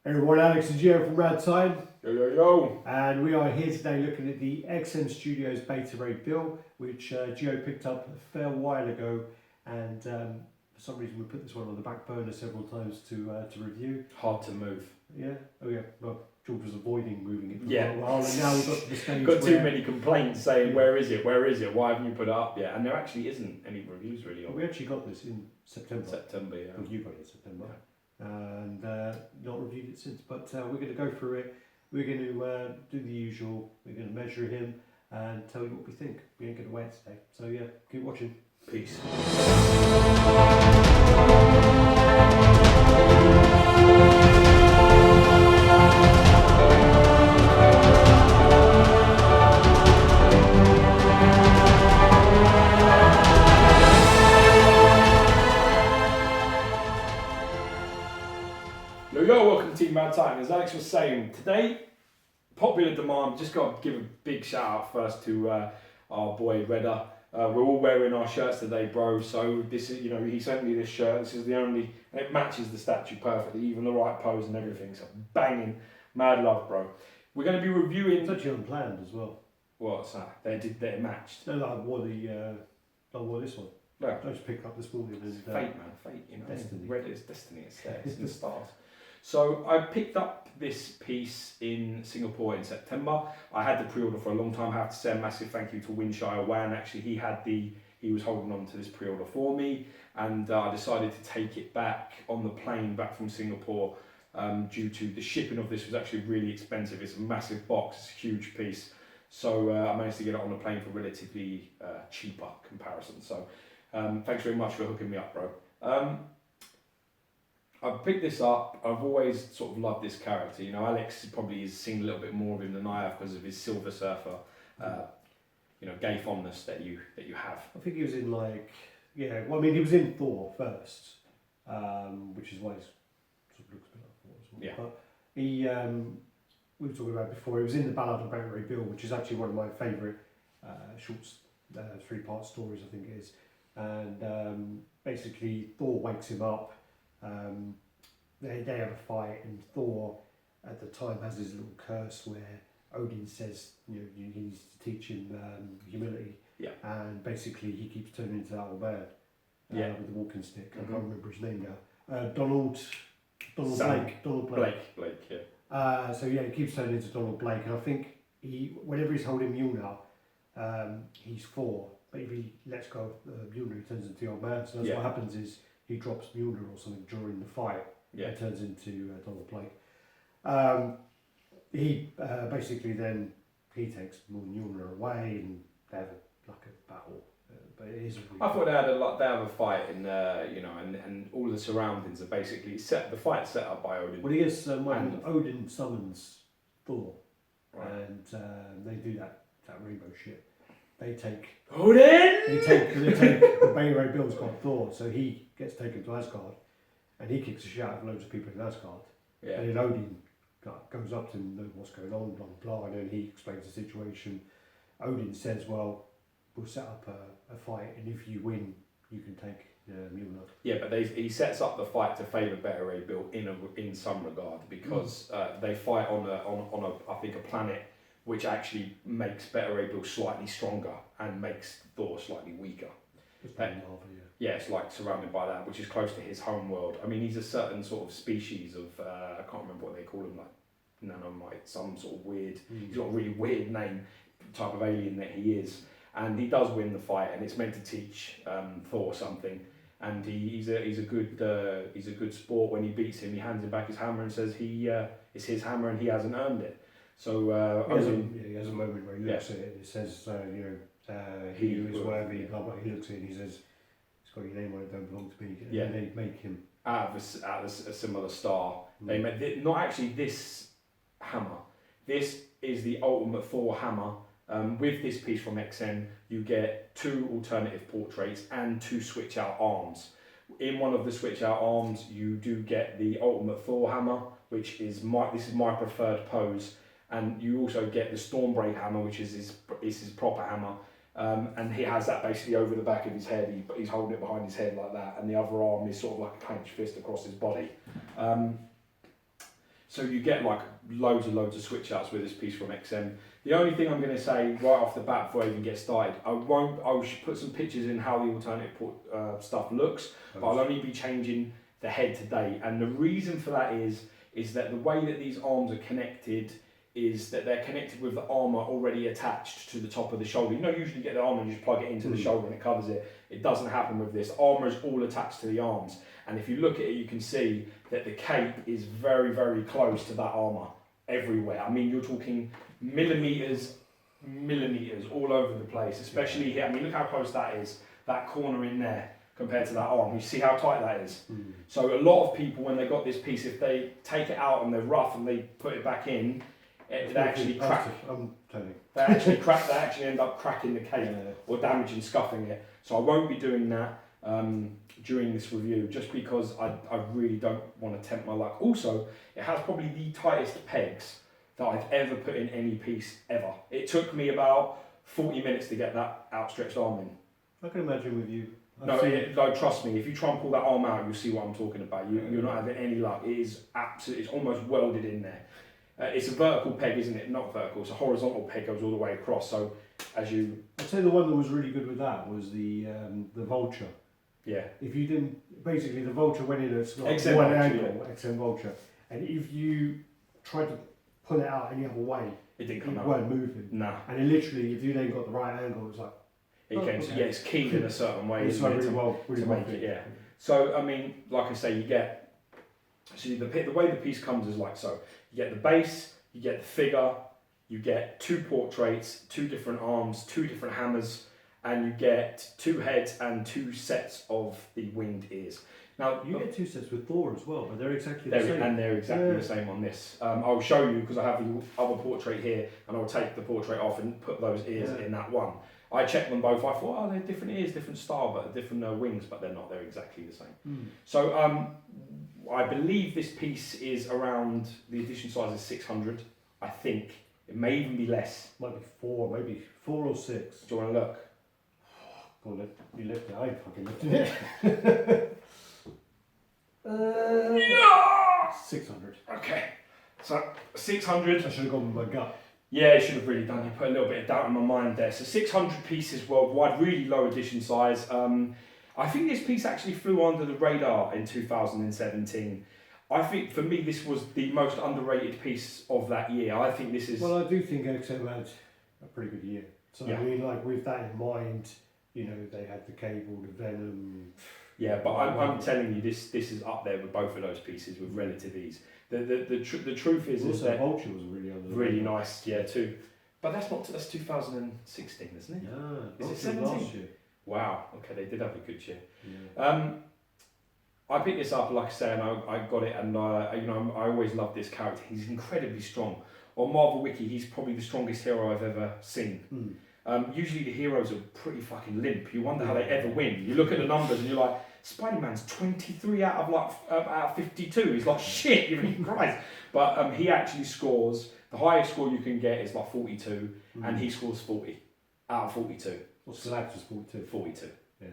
Everyone, Alex and Gio from RaddTitan. Yo, yo, yo. And we are here today looking at the XM Studios Beta Ray Bill, which Gio picked up a fair while ago. And for some reason we put this one on the back burner several times to review. Hard to move. Yeah? Oh yeah, well, George was avoiding moving it for Yeah. a while, and now we've got to the stage Got too where many complaints saying, where is it, where is it, why haven't you put it up yet? And there actually isn't any reviews really on we actually got this in September. September, yeah. Well, you got it in September. Yeah. And not reviewed it since, but we're going to go through it. We're going to do the usual. We're going to measure him and tell you what we think. We ain't going to wait today, so yeah, keep watching. Peace. Yo, welcome to Team RaddTitan. As Alex was saying, today, popular demand, just got to give a big shout out first to our boy Radd. We're all wearing our shirts today, bro, so this is, he sent me this shirt. This is the only, and it matches the statue perfectly, even the right pose and everything, so banging, mad love, bro. We're going to be reviewing... It's actually unplanned as well. What's that? They matched. No, I wore this one. Yeah. I just picked up this morning. And, Fate, man, fate, Destiny. Red is destiny, it's there, it's in the stars. So I picked up this piece in Singapore in September. I had the pre-order for a long time. I have to say a massive thank you to Winshire Wan. Actually, he was holding on to this pre-order for me, and I decided to take it back on the plane back from Singapore due to the shipping of this was actually really expensive. It's a massive box, it's a huge piece. So I managed to get it on the plane for relatively cheaper comparison. So thanks very much for hooking me up, bro. I've picked this up. I've always sort of loved this character. Alex probably has seen a little bit more of him than I have because of his Silver Surfer, gay fondness that you have. I think he was in he was in Thor first, which is why he sort of looks a bit like Thor as well. Yeah. But he, we were talking about before, he was in the Ballad of Beta Ray Bill, which is actually one of my favourite shorts, 3-part stories, I think it is. And basically Thor wakes him up. They have a fight, and Thor at the time has his little curse where Odin says he needs to teach him humility. Yeah. And basically he keeps turning into that old man with the walking stick. I can't remember his name now. Donald Blake. Blake, yeah. So yeah, he keeps turning into Donald Blake, and I think whenever he's holding Mjolnir, he's Thor. But if he lets go of Mjolnir, he turns into the old man. So that's what happens is he drops Mjolnir or something during the fight. Yeah. And turns into Donald Blake. He basically then he takes Mjolnir away, and they have a battle. But it is. I thought they have a fight, and and all the surroundings are basically the fight's set up by Odin. Well, he is Odin summons Thor, right. And they do that rainbow shit. They take Odin. They take the Beta Ray Bill's got Thor, so he gets taken to Asgard, and he kicks a shit out of loads of people in Asgard. Yeah. And then Odin goes up to him, knows what's going on, blah blah blah, and then he explains the situation. Odin says, "Well, we'll set up a fight, and if you win, you can take Mjolnir." Yeah, but he sets up the fight to favour Beta Ray Bill in some regard because they fight on a I think a planet which actually makes Beta Ray Bill slightly stronger and makes Thor slightly weaker. Yeah, it's like surrounded by that, which is close to his home world. I mean, he's a certain sort of species of, I can't remember what they call him, like nanomite, some sort of weird, he's got a really weird name, type of alien that he is. And he does win the fight, and it's meant to teach Thor something. And he's a good sport. When he beats him, he hands him back his hammer and says it's his hammer and he hasn't earned it. So he has a moment where he looks at it and it says, he who is worthy, blah blah. He looks at it and he says, "It's got your name on it, don't belong to me." And then they make him out of a similar star. They made not actually this hammer. This is the ultimate Thor hammer. With this piece from XN, you get 2 alternative portraits and 2 switch out arms. In one of the switch out arms, you do get the ultimate Thor hammer, which is my preferred pose, and you also get the Stormbreak hammer, which is his proper hammer. And he has that basically over the back of his head. He's holding it behind his head like that, and the other arm is sort of like a clenched fist across his body. So you get like loads and switch outs with this piece from XM. The only thing I'm going to say right off the bat before I even get started, I should put some pictures in how the alternative stuff looks, but I'll only be changing the head today. And the reason for that is that the way that these arms are connected is that they're connected with the armour already attached to the top of the shoulder. You know, usually you get the armour and you just plug it into the shoulder and it covers it. It doesn't happen with this. Armour is all attached to the arms. And if you look at it, you can see that the cape is very, very close to that armour everywhere. I mean, you're talking millimetres all over the place, especially here. I mean, look how close that is, that corner in there compared to that arm. You see how tight that is? So a lot of people, when they got this piece, if they take it out and they're rough and they put it back in, they actually crack. They actually end up cracking the cape or damaging, scuffing it. So I won't be doing that during this review, just because I really don't want to tempt my luck. Also, it has probably the tightest pegs that I've ever put in any piece ever. It took me about 40 minutes to get that outstretched arm in. I can imagine with you. No, trust me, if you try and pull that arm out, you'll see what I'm talking about. You're not having any luck. It is absolutely, it's almost welded in there. It's a vertical peg, isn't it? Not vertical, it's a horizontal peg, goes all the way across. So as you... I'd say the one that was really good with that was the Vulture. Yeah. If you didn't, basically the Vulture went in at like XM one Vulture, angle, XM Vulture, and if you tried to pull it out any other way, it didn't come out. It weren't moving. Nah. And it literally, if you then got the right angle, it was like... It's keyed in a certain way. It's like really well make it, yeah. So, I mean, like I say, you get... See, the way the piece comes is like so. You get the base, you get the figure, you get 2 portraits, 2 different arms, 2 different hammers, and you get 2 heads and 2 sets of the winged ears. Now you get 2 sets with Thor as well, but they're exactly the same. And they're exactly the same on this. I'll show you because I have the other portrait here, and I'll take the portrait off and put those ears in that one. I checked them both. I thought, they're different ears, different style, but different wings, but they're not. They're exactly the same. So I believe this piece is around, the edition size is 600. I think it may even be less. Might be 4, maybe 4 or 6. Do you want to look? Go on, you lift it. I ain't fucking lifted it. 600. Okay, so 600. I should have gone with my gut. Yeah, you should have really done. You put a little bit of doubt in my mind there. So 600 pieces worldwide, really low edition size. I think this piece actually flew under the radar in 2017. I think for me this was the most underrated piece of that year. I think this is... Well, I do think XM had a pretty good year. So I mean, like with that in mind, you know, they had the Cable, the Venom... Yeah, but I'm telling you, this is up there with both of those pieces with relative ease. The truth is that Vulture was really nice, too. But that's 2016, isn't it? Yeah, is it 17? Last year. Wow. Okay, they did have a good year. Yeah. I picked this up, like I say, and I got it, and I always loved this character. He's incredibly strong. On Marvel Wiki, he's probably the strongest hero I've ever seen. Usually the heroes are pretty fucking limp. You wonder how they ever win. You look at the numbers and you're like, Spider-Man's 23 out of 52. He's like, shit, even Christ. But he actually scores, the highest score you can get is like 42, and he scores 40 out of 42. What's the Galactus 42? 42. Yeah.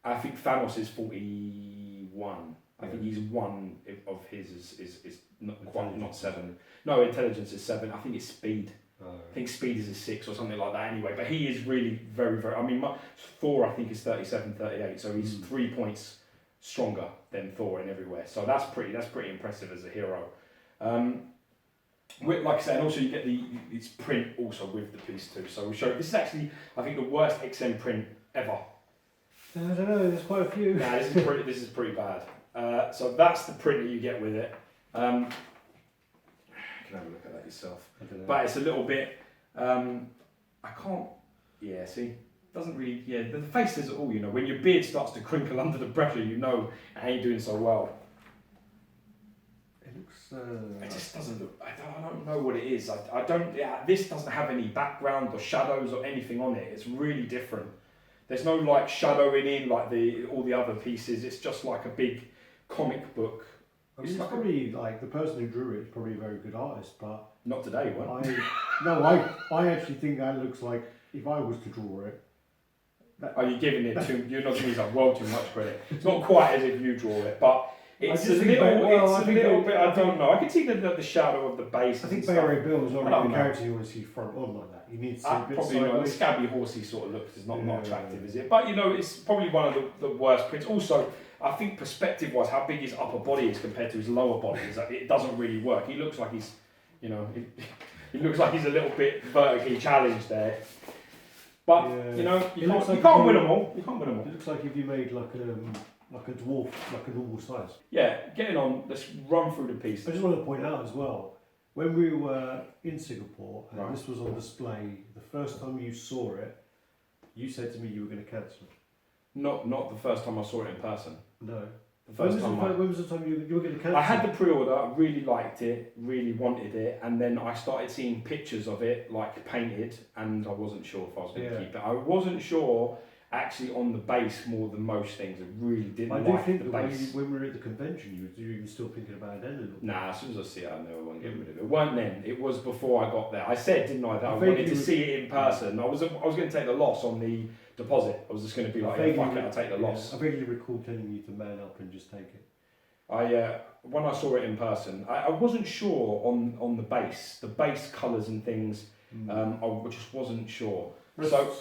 I think Thanos is 41. I think he's one of his is not 7. No, intelligence is 7. I think it's speed. I think speed is a 6 or something like that anyway, but he is really very, very... I mean, Thor I think is 37, 38, so he's 3 points stronger than Thor in everywhere. So that's pretty impressive as a hero. Like I said, and also you get its print also with the piece too. So we show this is actually, I think, the worst XM print ever. I don't know, there's quite a few. Nah, this is pretty bad. So that's the print that you get with it. You can have a look at that yourself. But it's a little bit, I can't, see, doesn't really, the face says it all, you know. When your beard starts to crinkle under the pressure, you know it ain't doing so well. It looks... It just doesn't look, I don't know what it is. This doesn't have any background or shadows or anything on it. It's really different. There's no like shadowing in like all the other pieces. It's just like a big comic book. I mean, it's probably like the person who drew it is probably a very good artist, but not today, what? I actually think that looks like if I was to draw it. Are you giving it too? You're not giving that world too much credit. It's not quite as if you draw it, but It's just a think little, I it's a think little they- bit. I don't know. I can see the shadow of the base. I think and stuff. Bay Ray Bill is not I don't really the know. character you want to see front on like that. You need to see a bit Probably not. The sideways. scabby horsey sort of look is not Yeah. attractive, is it? But you know, it's probably one of the worst prints. Also, I think perspective-wise, how big his upper body is compared to his lower body is like, it doesn't really work. He looks like he's, you know, he looks like he's a little bit vertically challenged there. But Yeah. you know, you looks can't, like you can't if win you- them all. You can't win them all. It looks like if you made like a dwarf, like a normal size. Yeah, getting on. Let's run through the piece. I just want to point out as well, when we were in Singapore and Right. this was on display, the first time you saw it, you said to me you were going to cancel it. Not the first time I saw it in person. No. The first time when was the time you were going to cancel I had it? the pre-order, I really liked it, really wanted it, and then I started seeing pictures of it, like painted, and I wasn't sure if I was going to Yeah. keep it. I wasn't sure, actually, on the base more than most things. I really didn't I do like think the that base. when we were at the convention, you were even still thinking about it then a little bit. Nah, as soon as I see it, I knew I wouldn't get rid of it. It weren't then, it was before I got there. I said, didn't I, that I wanted to see it in person. I was going to take the loss on the deposit. I was just going to be like, yeah, fuck it, I'll take the loss. I vaguely recall telling you to man up and just take it. When I saw it in person, I wasn't sure on the base colours and things. I just wasn't sure. So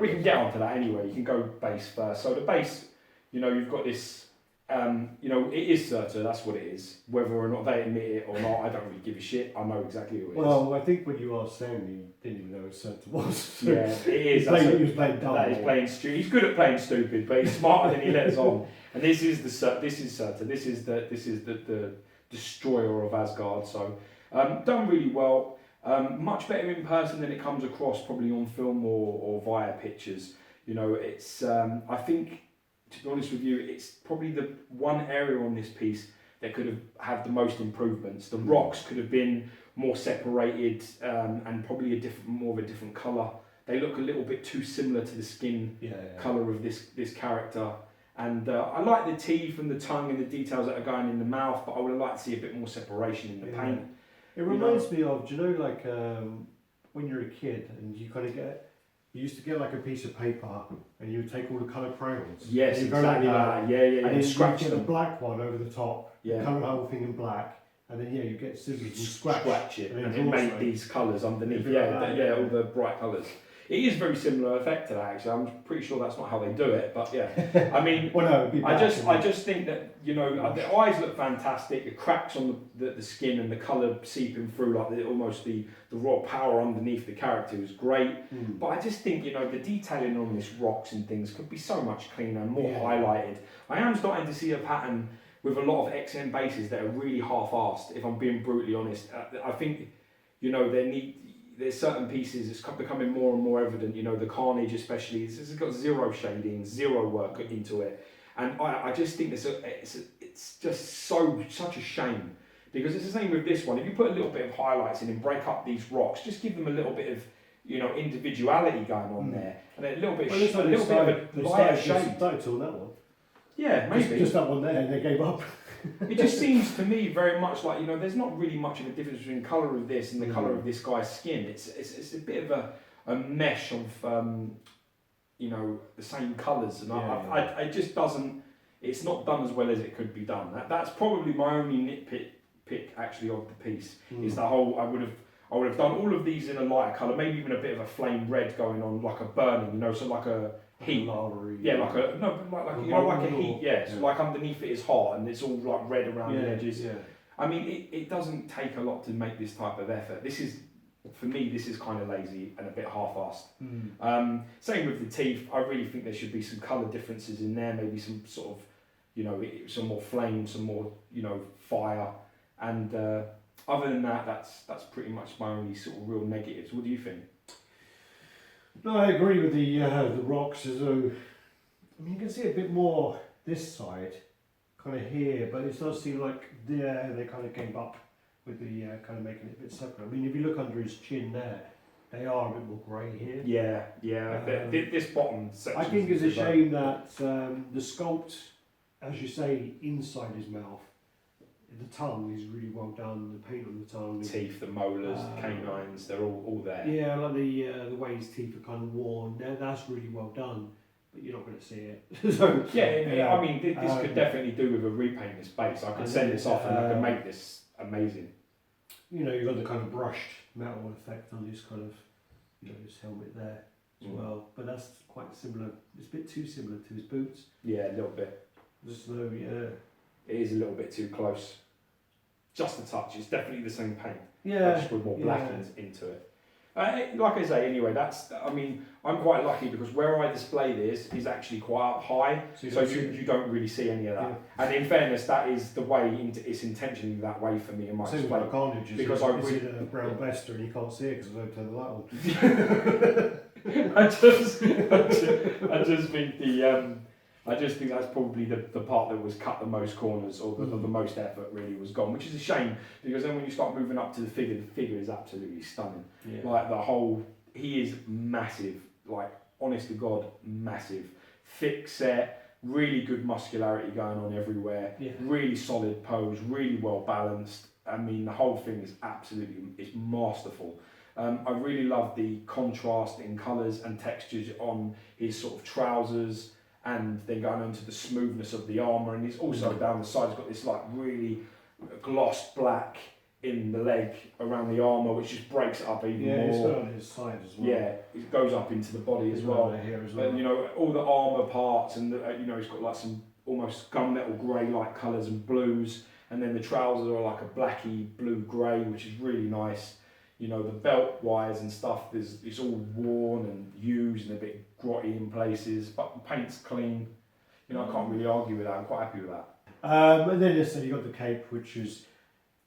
we can get onto that anyway. You can go base first. So the base, you know, you've got this. You know, it is Serta. That's what it is. Whether or not they admit it or not, I don't really give a shit. I know exactly who it is. Well, I think when you asked Sam, he didn't even know what Serta was. So yeah, it is. he was playing dumb. That is playing stupid. He's good at playing stupid, but he's smarter than he lets on. And this is Serta. This is the destroyer of Asgard. So done really well. Much better in person than it comes across probably on film or via pictures. You know, it's I think, to be honest with you, it's probably the one area on this piece that could have had the most improvements. The rocks could have been more separated and probably more of a different colour. They look a little bit too similar to the skin colour of this character. And I like the teeth and the tongue and the details that are going in the mouth, but I would have liked to see a bit more separation in the paint. It reminds me of, do you know, like when you're a kid and you kind of you used to get like a piece of paper and you would take all the colour crayons. Yes, and exactly that. Yeah. And then scratch you get them. the black one over the top, Yeah. colour the whole thing in black, and then you get scissors and scratch it, and and then it draw made something. these colours underneath. It'd be like that, All the bright colours. It is very similar effect to that, actually. I'm pretty sure that's not how they do it, but yeah. I mean, well, no, it'd be I just think that, you know, the eyes look fantastic. The cracks on the skin and the colour seeping through, like almost the raw power underneath the character was great. But I just think, you know, the detailing on these rocks and things could be so much cleaner and more highlighted. I am starting to see a pattern with a lot of XM bases that are really half-assed, if I'm being brutally honest. I think, you know, there's certain pieces, it's becoming more and more evident, you know, the Carnage especially, it's got zero shading, zero work into it. And I just think it's just such a shame, because it's the same with this one. If you put a little bit of highlights in and break up these rocks, just give them a little bit of, you know, individuality going on there, and a little bit, of a lighter shade. Started on that one. Yeah, maybe. Just that one there, and they gave up. It just seems to me very much like, you know, there's not really much of a difference between the colour of this and the colour of this guy's skin. It's a bit of a mesh of, you know, the same colours, and it just doesn't. It's not done as well as it could be done. That's probably my only nitpick actually of the piece is the whole. I would have done all of these in a lighter colour, maybe even a bit of a flame red going on, like a burning, you know, so like a heat. Yeah, like a heat. Yeah, so like underneath it is hot and it's all like red around the edges. Yeah. I mean, it doesn't take a lot to make this type of effort. For me, this is kind of lazy and a bit half-assed. Same with the teeth. I really think there should be some colour differences in there. Maybe some sort of, you know, some more flame, some more, you know, fire. And other than that, that's pretty much my only sort of real negatives. What do you think? No, I agree with the rocks. I mean, you can see a bit more this side, kind of here, but it does seem like there they kind of gave up with the kind of making it a bit separate. I mean, if you look under his chin there, they are a bit more grey here. Yeah. This bottom section. I think it's a shame that the sculpt, as you say, inside his mouth, the tongue is really well done. The paint on the tongue, teeth, the molars, the canines, they're all there. Yeah, like the way his teeth are kind of worn. That's really well done. but you're not going to see it. So, yeah, I mean, this could definitely do with a repaint this base. I could send this off and I could make this amazing. You know, you've got the kind of brushed metal effect on this kind of, you know, his helmet there as well. But that's quite similar. It's a bit too similar to his boots. Yeah, a little bit. Just though, yeah. It is a little bit too close. Just a touch. It's definitely the same paint. Yeah. Just with more black into it. Like I say, anyway, I mean, I'm quite lucky because where I display this is actually quite up high, so you don't really see any of that. Yeah. And in fairness, that is the way, it's intentionally that way for me in my display. Carnage because I really a brown vesta and you can't see it because I don't turn the light on. I just think that's probably the part that was cut the most corners or the most effort really was gone, which is a shame because then when you start moving up to the figure is absolutely stunning. Yeah. Like he is massive, like honest to God, massive. Thick set, really good muscularity going on everywhere, really solid pose, really well balanced. I mean, the whole thing is it's masterful. I really love the contrast in colours and textures on his sort of trousers, and then going on to the smoothness of the armour, and he's also down the side, he's got this like really glossed black in the leg around the armour, which just breaks it up even more. Yeah, it's got on his side as well. Yeah, it goes up into the body as well. Here as well. And, you know, all the armour parts, and you know, he's got like some almost gunmetal grey-like colours and blues, and then the trousers are like a blacky blue-grey, which is really nice. You know, the belt wires and stuff, it's all worn and used and a bit grotty in places, but the paint's clean. You know, I can't really argue with that. I'm quite happy with that. And then you got the cape, which is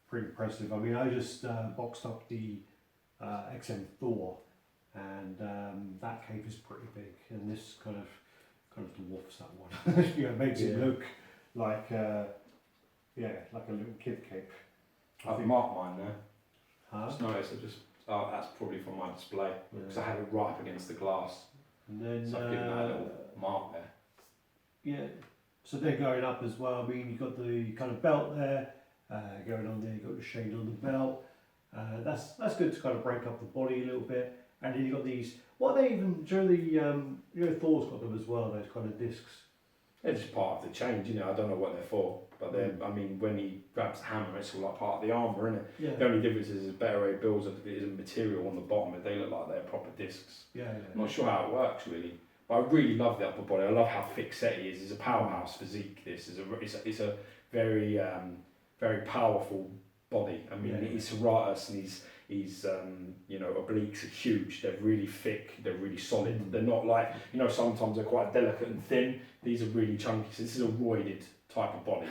pretty impressive. I mean, I just boxed up the XM Thor, and that cape is pretty big, and this kind of dwarfs that one. You know, makes it look like like a little kid cape. I've marked mine there. Just noticed, that's probably from my display because I had it right up against the glass. And then, so I've given that a little mark there. Yeah, so they're going up as well. I mean, you've got the kind of belt there going on there. You've got the shade on the belt. That's good to kind of break up the body a little bit. And then you've got these. What are they even? During the you know, Thor's got them as well. Those kind of discs. They're just part of the change, you know. I don't know what they're for, but they're. I mean, when he grabs the hammer, it's all like part of the armour, isn't it? Yeah. The only difference is the better he builds it isn't material on the bottom. They look like they're proper discs. Yeah. I'm not sure how it works really, but I really love the upper body. I love how thick set he is. It's a powerhouse physique. This is it's a very very powerful body. I mean, he's serratus and he's you know, obliques are huge. They're really thick. They're really solid. They're not like, you know, sometimes they're quite delicate and thin. These are really chunky. So this is a roided type of body.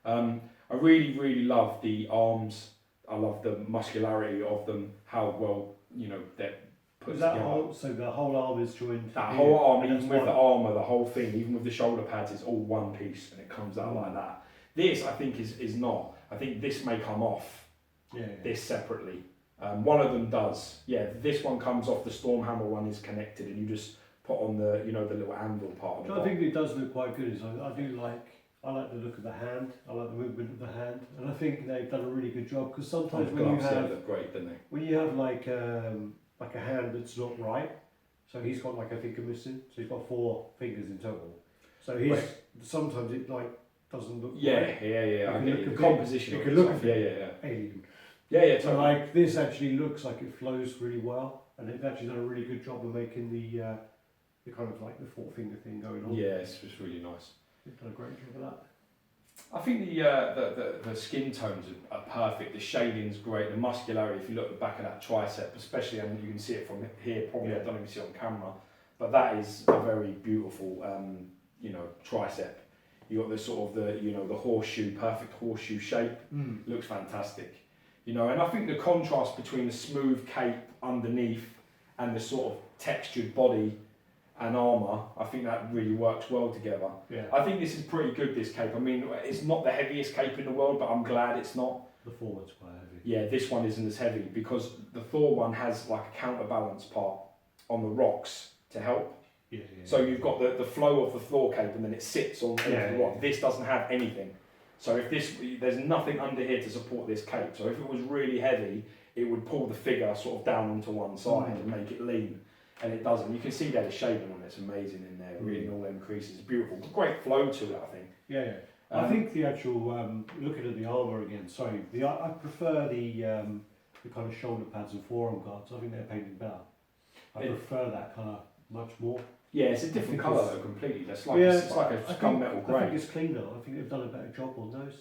I really love the arms. I love the muscularity of them. How well, you know, they're put together. So the whole arm is joined. That whole arm, even with the armour, the whole thing, even with the shoulder pads, it's all one piece and it comes out like that. This, I think, is not. I think this may come off. This separately. One of them does. Yeah, this one comes off. The Stormhammer one is connected, and you just put on the, you know, the little anvil part of it. I think it does look quite good. I like the look of the hand. I like the movement of the hand, and I think they've done a really good job because sometimes when you have look great, don't they? When you have like a hand that's not right, so he's got like a finger missing, so he's got 4 fingers in total. So sometimes it like doesn't look. Yeah. I get the composition. It can look alien. Yeah, totally. So like this actually looks like it flows really well, and they've actually done a really good job of making the kind of like the 4-finger thing going on. Yeah, it's just really nice. They've done a great job of that. I think the skin tones are perfect. The shading's great. The muscularity, if you look at the back of that tricep, especially, and you can see it from here, probably I don't even see it on camera, but that is a very beautiful, you know, tricep. You got the sort of the horseshoe, perfect horseshoe shape. Looks fantastic. You know, and I think the contrast between the smooth cape underneath and the sort of textured body and armour, I think that really works well together. Yeah. I think this is pretty good, this cape. I mean, it's not the heaviest cape in the world, but I'm glad it's not. The Thor one's quite heavy. Yeah, this one isn't as heavy because the Thor one has like a counterbalance part on the rocks to help. So you've got the flow of the Thor cape and then it sits on the rock. This doesn't have anything. So if there's nothing under here to support this cape. So if it was really heavy, it would pull the figure sort of down onto one side and make it lean. and it doesn't. You can see there the shading on it's amazing in there, really, all them creases. It's beautiful. Great flow to it, I think. Yeah, yeah. I think the actual, looking at the armour again, sorry, I prefer the kind of shoulder pads and forearm guards. I think they're painted better. I prefer that kind of much more. Yeah, it's a different colour though, completely. It's like, it's like a gunmetal grey. I think it's cleaner. I think they've done a better job on those.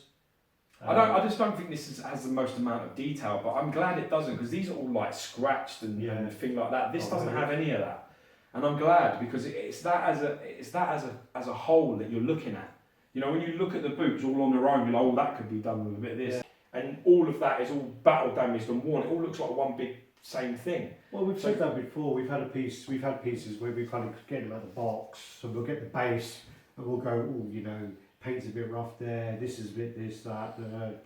I just don't think this has the most amount of detail, but I'm glad it doesn't, because these are all like scratched and things like that. This doesn't have any of that, and I'm glad, because it's that as a whole that you're looking at. You know, when you look at the boots all on their own, you're like, oh, that could be done with a bit of this, and all of that is all battle damaged and worn. It all looks like one big same thing. Well, we've said that before. We've had pieces where we kind of get them out of the box, so we'll get the base and we'll go, oh, you know, paint's a bit rough there, this is a bit this, that,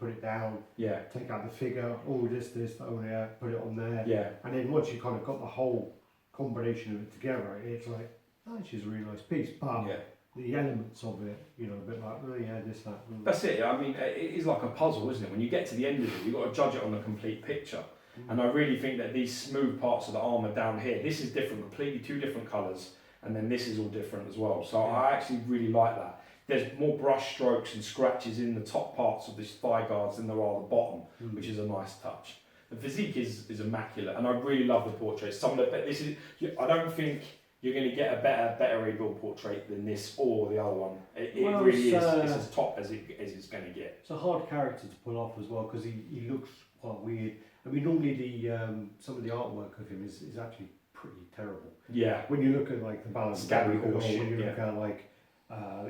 put it down, take out the figure, oh this, oh yeah, put it on there. And then once you kind of got the whole combination of it together, it's like, oh, this is a really nice piece, but the elements of it, you know, a bit like, oh yeah, this, that. That's it. I mean, it is like a puzzle, isn't it? When you get to the end of it, you've got to judge it on the complete picture. And I really think that these smooth parts of the armour down here, this is different, completely two different colours, and then this is all different as well. So I actually really like that. There's more brush strokes and scratches in the top parts of these thigh guards than there are the bottom, which is a nice touch. The physique is immaculate, and I really love the portraits. Some of the, I don't think you're going to get a better rebuild portrait than this or the other one. It really is. It's as top as it's going to get. It's a hard character to pull off as well, because he looks quite weird. I mean, normally some of the artwork of him is actually pretty terrible. Yeah. When you look at like the balance, scabby horse shit, when you look at like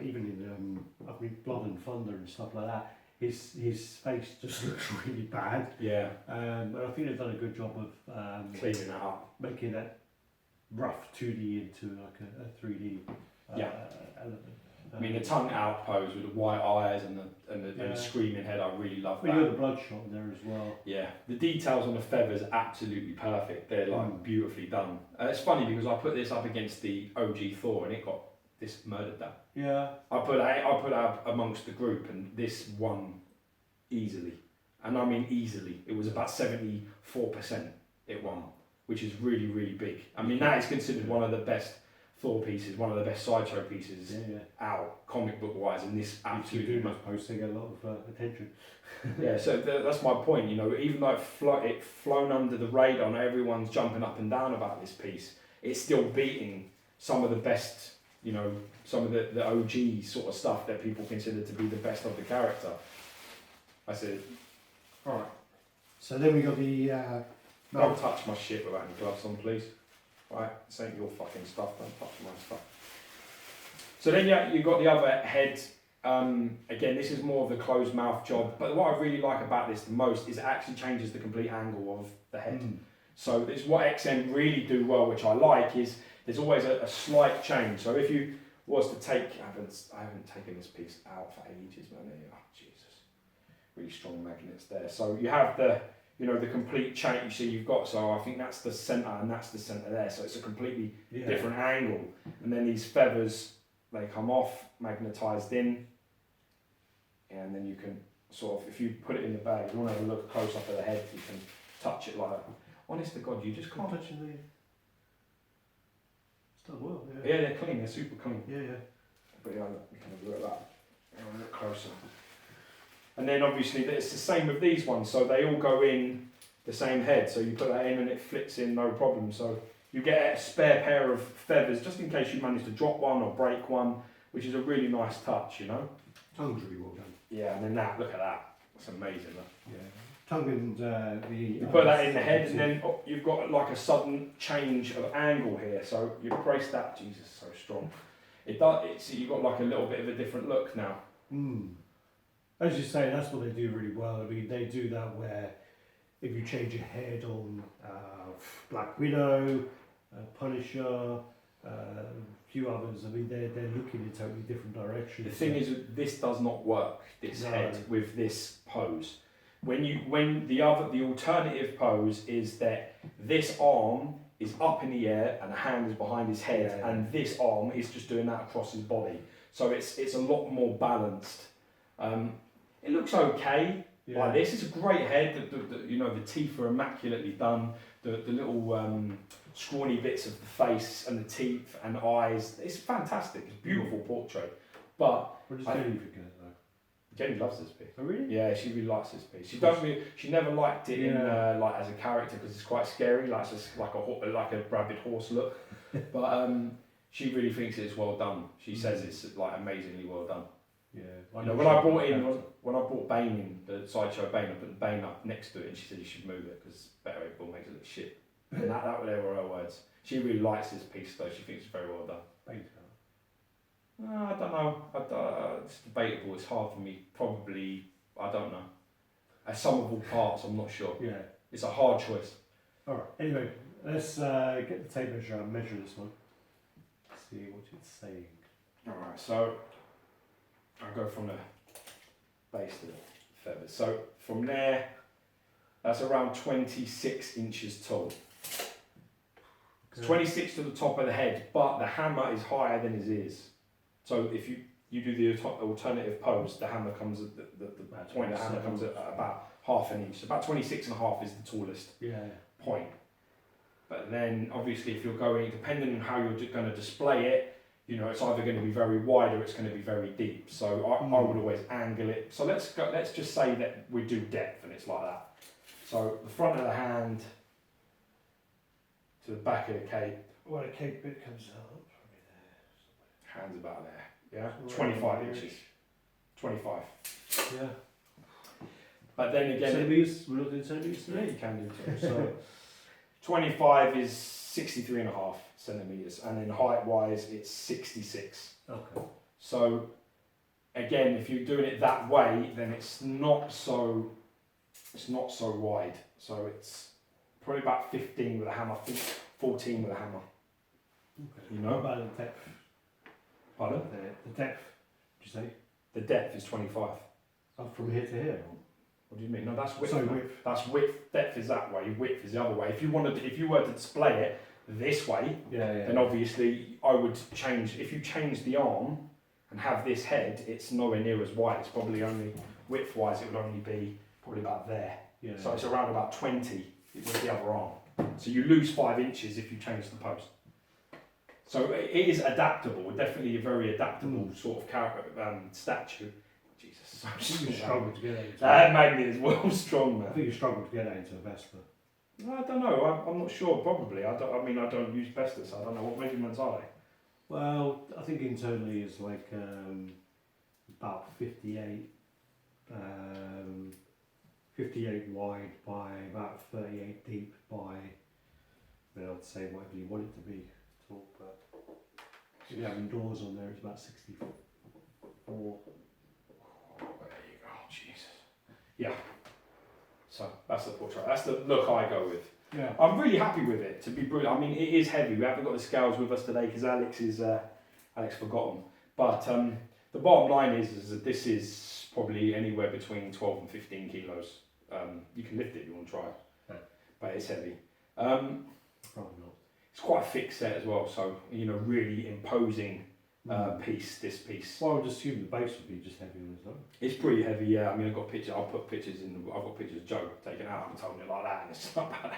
even in I mean Blood and Thunder and stuff like that, his face just looks really bad. Yeah. And I think they've done a good job of cleaning that up, making that rough 2D into like a 3D element. I mean, the tongue out pose with the white eyes and the screaming head, I really love that. You got the bloodshot there as well. Yeah, the details on the feathers are absolutely perfect. They're like beautifully done. It's funny because I put this up against the OG Thor and it got this murdered that. Yeah. I put out amongst the group and this won easily. And I mean easily. It was about 74% it won, which is really, really big. I mean, that is considered one of the best Thor pieces, one of the best Sideshow pieces out, comic book wise, and this absolutely must post to get a lot of attention. Yeah, so that's my point. You know, even though it's flown under the radar and everyone's jumping up and down about this piece, it's still beating some of the best. You know, some of the OG sort of stuff that people consider to be the best of the character. I said, all right. So then we got the. Don't touch my shit without any gloves on, please. Right, this ain't your fucking stuff, don't touch my stuff. So then you've got the other head. Again, this is more of the closed mouth job, but what I really like about this the most is it actually changes the complete angle of the head. So it's what XM really do well, which I like, is there's always a slight change. So if you was to take, I haven't taken this piece out for ages, man. Oh, Jesus. Really strong magnets there. So you have the complete change. You see, you've got, so I think that's the centre and that's the centre there. So it's a completely different angle. And then these feathers, they come off, magnetised in. And then you can sort of, if you put it in the bag, if you want to have a look close up at the head, you can touch it like that. Honest to God, you just can't. Touching the. It's done well, Yeah, they're clean, they're super clean. Yeah. But yeah, you can have a look at that. A look closer. And then obviously it's the same with these ones, so they all go in the same head, so you put that in and it flips in no problem. So you get a spare pair of feathers just in case you manage to drop one or break one, which is a really nice touch, you know. Tongue's really well done. Yeah, and then look at that, that's amazing. Yeah. Tongue and the... You put that in the head and then you've got like a sudden change of angle here, so you brace that, Jesus, so strong. It does, so you've got like a little bit of a different look now. As you say, that's what they do really well. I mean, they do that where if you change your head on Black Widow, Punisher, a few others, I mean, they're looking in totally different directions. The thing is, this does not work, this head, with this pose. When the alternative pose is that this arm is up in the air and the hand is behind his head, and this arm is just doing that across his body. So it's a lot more balanced. It looks okay, like this. It's a great head. You know, the teeth are immaculately done. The little scrawny bits of the face and the teeth and eyes. It's fantastic. It's a beautiful portrait. But what does Jenny think of it though? Jenny loves this piece. Oh really? Yeah, she really likes this piece. She never liked it in like as a character because it's quite scary. Like it's just like a rabid horse look. But she really thinks it's well done. She says it's like amazingly well done. Yeah. You know, when I brought Bane in, the Sideshow Bane, I put Bane up next to it and she said you should move it because Better April makes it look shit. And they were her words. She really likes this piece though, she thinks it's very well done. Bane's I don't know, it's debatable, it's hard for me, probably, I don't know. As sum of all parts, I'm not sure. Yeah. It's a hard choice. Alright, anyway, let's get the tape measure and measure this one. See what it's saying. Alright, so I'll go from the base to the feathers. So from there, that's around 26 inches tall. It's 26 to the top of the head, but the hammer is higher than his ears. So if you do the alternative pose, the hammer comes at the point of the hammer comes at about half an inch. So about 26 and a half is the tallest point. But then obviously if you're going, depending on how you're going to display it, you know, it's either going to be very wide or it's going to be very deep. So I would always angle it. So let's just say that we do depth and it's like that. So the front of the hand to the back of the cape. Well, the cape bit comes out. Hand's about there, yeah? 25 inches. 25. Yeah. But then again... Centimetres? We're looking at centimetres? Yeah, you can do too. So 25 is 63.5 centimetres, and then height-wise, it's 66. Okay. So, again, if you're doing it that way, then it's not so wide. So it's probably about 15 with a hammer, 14 with a hammer. Okay. You know? What about the depth? Pardon? The depth, did you say? The depth is 25. Oh, from here to here? What do you mean? No, that's width. Sorry, width. That's width. Depth is that way. Width is the other way. If you were to display it this way, then obviously I would change. If you change the arm and have this head, it's nowhere near as wide. It's probably only width-wise. It would only be probably about there. Yeah. So it's around about 20 with the other arm. So you lose 5 inches if you change the post. So it is adaptable, definitely a very adaptable sort of statue. Jesus, I think you struggled to get that into that magnet is well strong, man. I think you struggled to get that into a Vespa. I don't know, I'm not sure, probably. I don't use Vestas, I don't know, what measurements are they? Well, I think internally it's like about 58, 58 wide by about 38 deep by, I'd say whatever you want it to be. But if you having doors on there, it's about 64. Oh, there you go, Jesus. Yeah. So that's the portrait. That's the look I go with. Yeah. I'm really happy with it, to be brutal. I mean, it is heavy. We haven't got the scales with us today because Alex forgot them. But the bottom line is that this is probably anywhere between 12 and 15 kilos. You can lift it if you want to try it, but it's heavy. Probably not. It's quite a thick set as well, so you know, really imposing piece. This piece. Well, I would assume the base would be just heavy on its own. It's pretty heavy, yeah. I mean, I've got pictures. I'll put pictures in. I've got pictures of Joe taken out and holding it like that, and it's not bad.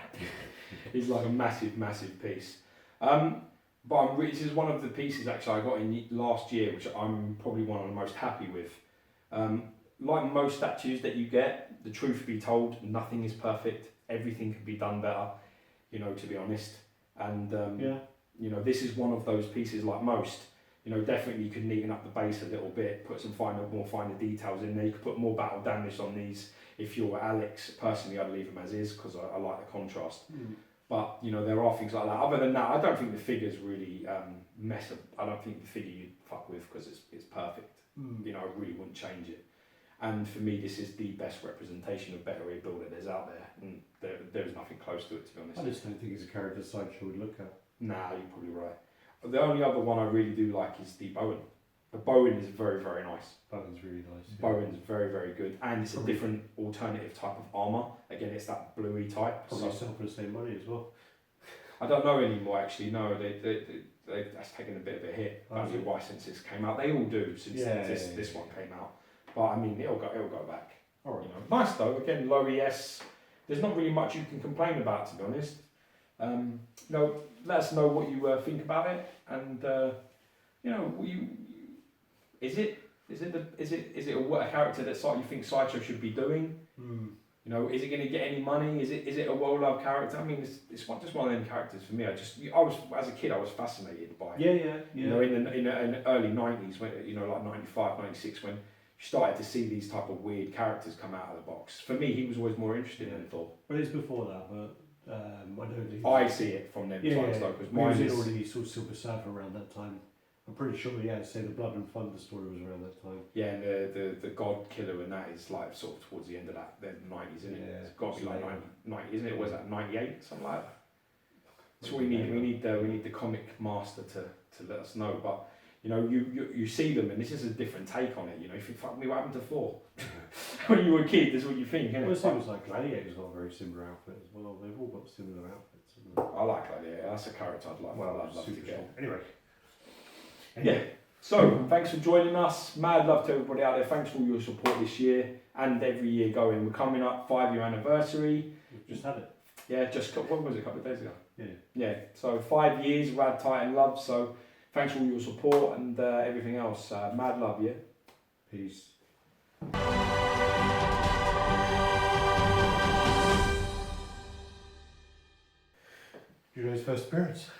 It's like a massive, massive piece. But this is one of the pieces actually I got in last year, which I'm probably one of the most happy with. Like most statues that you get, the truth be told, nothing is perfect. Everything can be done better. You know, to be honest. And you know, this is one of those pieces like most. You know, definitely you could neaten up the base a little bit, put some more finer details in there. You could put more battle damage on these. If you're Alex, personally, I'd leave them as is because I like the contrast. But you know, there are things like that. Other than that, I don't think the figure's really mess up. I don't think the figure you'd fuck with because it's perfect. You know, I really wouldn't change it. And for me, this is the best representation of Better Rebuild that there's out there. And there's nothing close to it, to be honest. I just don't think it's a character Sideshow would look at. Nah, you're probably right. The only other one I really do like is the Bowen. The Bowen is very, very nice. Bowen's really nice. Yeah. Bowen's very, very good. And it's a different alternative type of armour. Again, it's that bluey type. Probably sell for the same money as well. I don't know anymore, actually. No, that's taken a bit of a hit. I don't know why since this came out. They all do since this one came out. But I mean, it'll go back. Alright. You know, nice though. Again, low ES. There's not really much you can complain about, to be honest. You know, let us know what you think about it, and you know, is it a character that you think Sideshow should be doing? You know, is it going to get any money? Is it a well-loved character? I mean, it's just one of them characters for me. I was as a kid, I was fascinated by it. Yeah. You know, in the early 90s, when, you know, like 95, 96, when you started to see these type of weird characters come out of the box. For me, he was always more interesting than Thor. Well, it's before that, but I know that I see it from them times though, because mine was is already sort of Silver Surfer around that time. I'm pretty sure, say the Blood and Thunder story was around that time. yeah, and the God Killer and that is like sort of towards the end of that, the 90s, isn't it? Yeah, It's got to be like later. 90, isn't it? Was that 98, something like that? That's what we need. We need the comic master to let us know. But you know, you see them, and this is a different take on it. You know, you think, fuck me, what happened to Thor? When you were a kid, that's what you think. Well, it seems like Gladiator's got a very similar outfit as well. They've all got similar outfits. I like Gladiator. That's a character I'd like. Well, I'd love to get. Anyway. Yeah. So, thanks for joining us. Mad love to everybody out there. Thanks for all your support this year and every year going. We're coming up 5-year anniversary. We've just had it. Yeah, what was it, a couple of days ago? Yeah. Yeah, so 5 years, RaddTitan love. So, thanks for all your support and everything else. Mad love, yeah? Peace. Do you know his first appearance?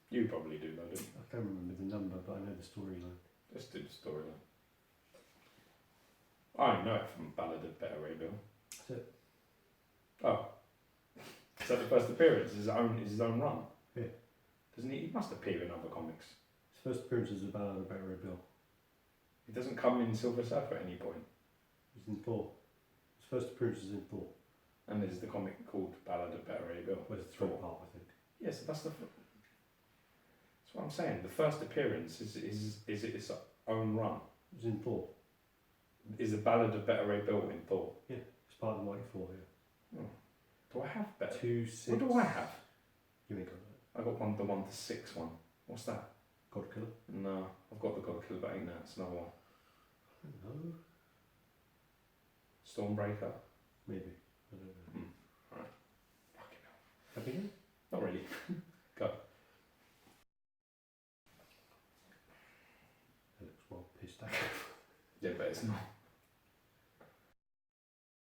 You probably do, don't you? I don't remember the number, but I know the storyline. Let's do the storyline. I only know it from Ballad of Better Ray Bill. That's it. Oh. Is that the first appearance? Is his own run? Yeah. Doesn't he? He must appear in other comics. His first appearance is the Ballad of Better Bill. He doesn't come in Silver Surfer at any point. He's in Thor. His first appearance is in Thor. And there's the comic called Ballad of Better Ray Bill. Well, it's a part, I think. Yes, that's what I'm saying. The first appearance is it its own run. It's in Thor. Is the Ballad of Better Ray Bill in Thor? Yeah, it's part of the Mighty Thor, yeah. Oh. Do I have Better? 2, 6. What do I have? You ain't got that. I got the 1 to 6 one. What's that? God Killer? No, I've got the God Killer, but ain't that? It's another one. I don't know. Stormbreaker. Maybe. I don't know. Alright. Fucking hell. Have you? Not really. Go. That looks well pissed off. Yeah, but it's not.